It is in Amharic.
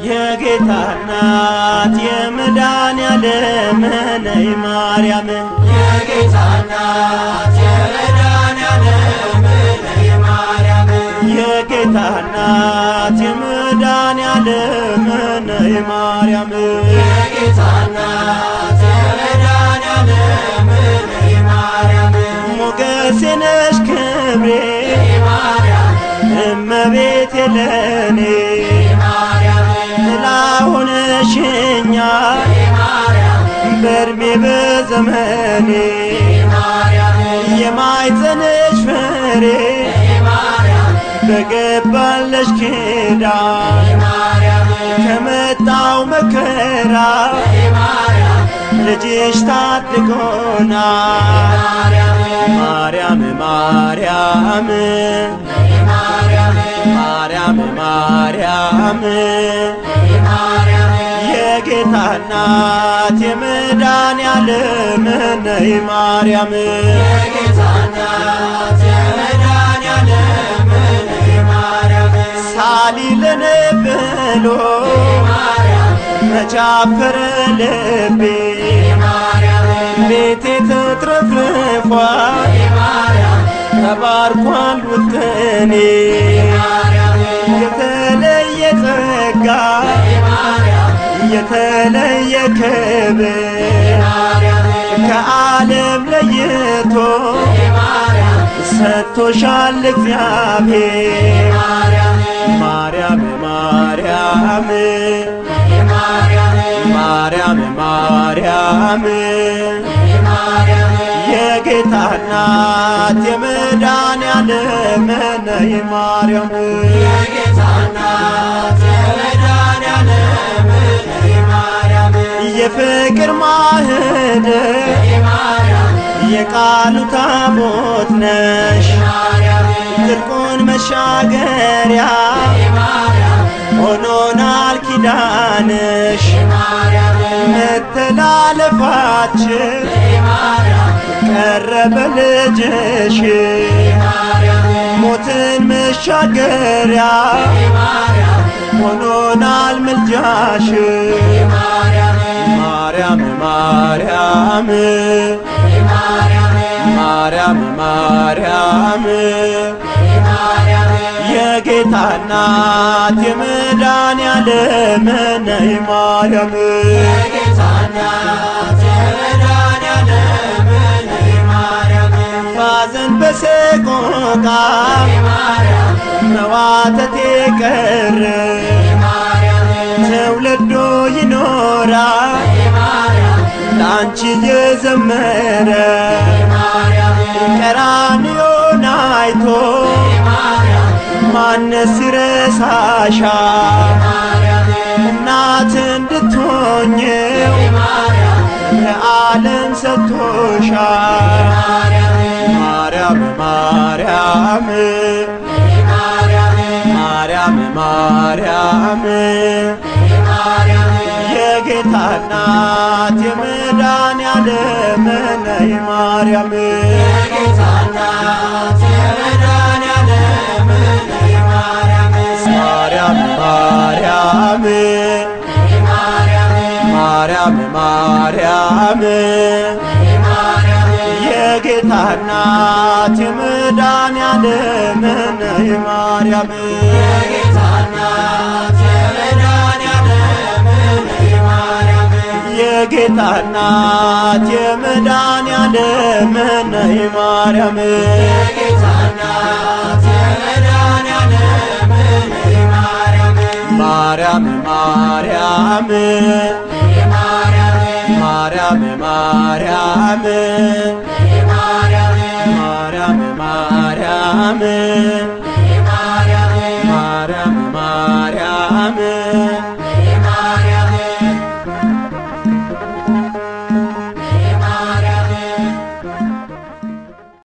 የጌታ እናት የመድኃኒዓለም ነይ ማርያም የጌታ እናት የመድኃኒዓለም ነይ ማርያም የጌታ እናት የመድኃኒዓለም ነይ ማርያም የጌታ እናት የመድኃኒዓለም ነይ ማርያም ሞገሴ ነሽ ክብሬ ማርያም እመቤቴ ለኔ ሆነሽኛል በእድሜ በዘመኔ የማኅፀንሽ ፍሬ በገባልሽ ኪዳን ከመጣው መከራ ልጅሽ ታድጎናል ማርያም ማርያም ማርያም ማርያም የጌታ እናት የመድኃኒዓለም ነይ ማርያም የጌታ እናት የመድኃኒዓለም ነይ ማርያም ሳሊለነ ብሎ መቼ አፈረ ልቤ ቤቴ ተትረፍርፏል ተባርኳል ውጥኔ የተለየ ጸጋ የተለየ ክብር ከዓለም ለይቶ ሰጥቶሻል እግዚአብሔር ማርያም ማርያም ማርያም ማርያም የጌታ እናት የመድኃኒዓለም ነይ ማርያም የጌታ እናት የመድኃኒዓለም ነይ ማርያም የፍቅር ማህደር የቃሉ ታቦት ነሽ ጥልቁን መሻገሪያ ሆኖናል ኪዳንሽ መተላለፋችን ቀረበ ልጅሽ ሞትን መሻገሪያ ሆኖናል ምልጃሽ ማርያም ማርያም ማርያም ማርያም የጌታ እናት የመድኃኒዓለም ነይ ማርያም የጌታ እናት የመድኃኒዓለም ነይ ማርያም ባዘን በሰቆቃ መዋተት የቀረ ትውልዱ ይኖራል ላንቺ የዘመረ ቀራንዮን አይቶ ማነስ ይረሳሻል እናት እንድትሆኚው ለዓለም ሰጥቶሻል ማርያም ማርያም ማርያም ማርያም የጌታ እናት የመድኃኒዓለም ነይ ማርያም የጌታ እናት የመድኃኒዓለም ነይ ማርያም ማርያም ማርያም ማርያም ማርያም የጌታ እናት የመድኃኒዓለም ነይ ማርያም የጌታ እናት የመድኃኒዓለም ነይ ማርያም የጌታ እናት የመድኃኒዓለም ነይ ማርያም የጌታ እናት የመድኃኒዓለም ነይ ማርያም ማርያም ማርያም ማርያም ማርያም ማርያም ማርያም